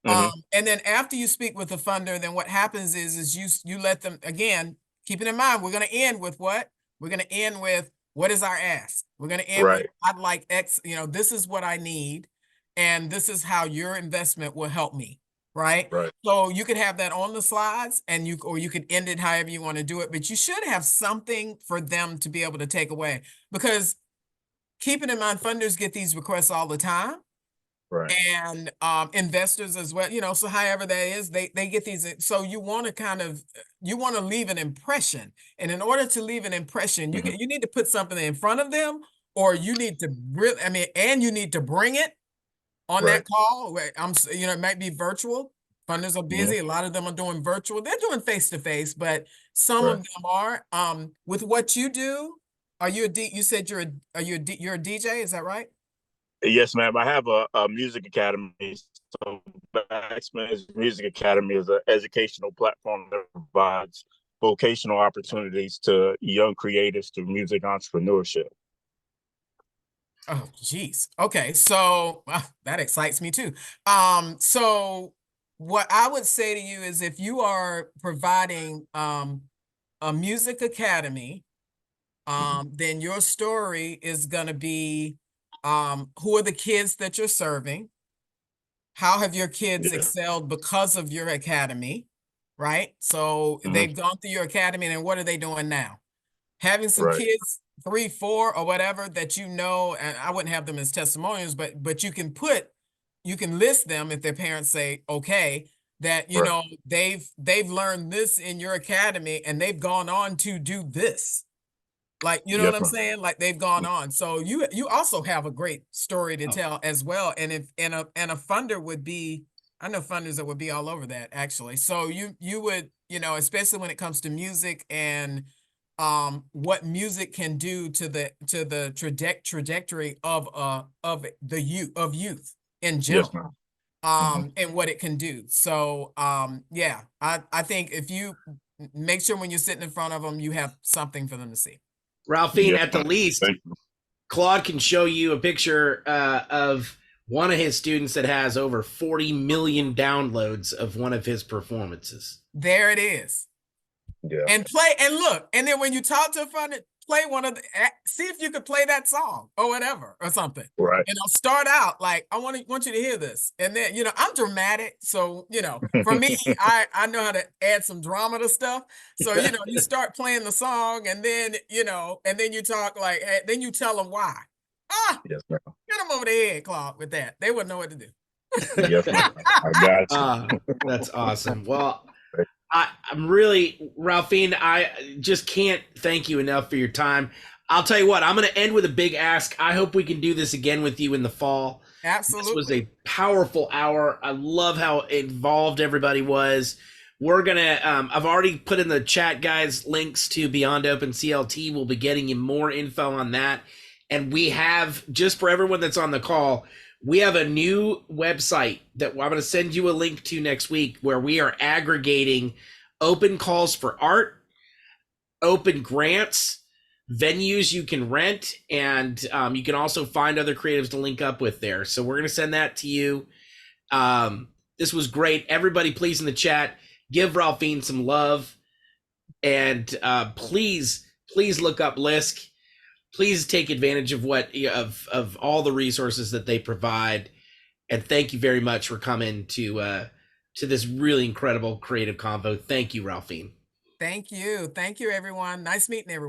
And then after you speak with the funder, then what happens is you let them, again, keeping in mind, we're going to end with what? We're going to end with, what is our ask? We're going to end with, I'd like X, this is what I need, and this is how your investment will help me. Right. So you could have that on the slides, and you could end it however you want to do it, but you should have something for them to be able to take away, because keeping in mind, funders get these requests all the time. And investors as well, so however that is, they get these. So you want to leave an impression, and in order to leave an impression, you need to put something in front of them, or you need to really, and you need to bring it on that call. It might be virtual. Funders are busy. A lot of them are doing virtual. They're doing face to face, but some of them are. With what you do, you said you're a DJ, is that right? Yes, ma'am. I have a music academy. So Backspin's Music Academy is an educational platform that provides vocational opportunities to young creatives through music entrepreneurship. Oh, geez. Okay, so that excites me too. So what I would say to you is, if you are providing a music academy, then your story is going to be, who are the kids that you're serving? How have your kids excelled because of your academy? Right? So they've gone through your academy, and what are they doing now? Having some kids, 3, 4, or whatever, that and I wouldn't have them as testimonials, but you can list them if their parents say, okay, that, they've learned this in your academy, and they've gone on to do this. Like, you know what I'm saying? Like, they've gone on. So you also have a great story to tell as well. And a funder would be, I know funders that would be all over that, actually. So you would, especially when it comes to music and what music can do to the trajectory of youth in general. And what it can do. So I think if you make sure when you're sitting in front of them, you have something for them to see. Ralphine, at the least, Claude can show you a picture of one of his students that has over 40 million downloads of one of his performances. There it is. Yeah. And look, and then when you talk to a funder, play see if you could play that song or whatever or something. Right. Start out like, I want you to hear this. And then, I'm dramatic. So, for me, I know how to add some drama to stuff. So, you start playing the song, and then, and then you talk like, hey, then you tell them why. Yes, ma'am. Get them over the head, Claude, with that. They wouldn't know what to do. Yes, ma'am. I got you. That's awesome. Well, I'm really, Ralphine, I just can't thank you enough for your time. I'll tell you what, I'm going to end with a big ask. I hope we can do this again with you in the fall. Absolutely. This was a powerful hour. I love how involved everybody was. We're going to, I've already put in the chat, guys, links to Beyond Open CLT. We'll be getting you more info on that. And we have, just for everyone that's on the call, we have a new website that I'm going to send you a link to next week, where we are aggregating open calls for art, open grants, venues you can rent, and you can also find other creatives to link up with there. So we're going to send that to you. This was great. Everybody, please in the chat, give Ralphine some love, and please look up LISC. Please take advantage of of all the resources that they provide. And thank you very much for coming to this really incredible creative convo. Thank you, Ralphine. Thank you. Thank you, everyone. Nice meeting everyone.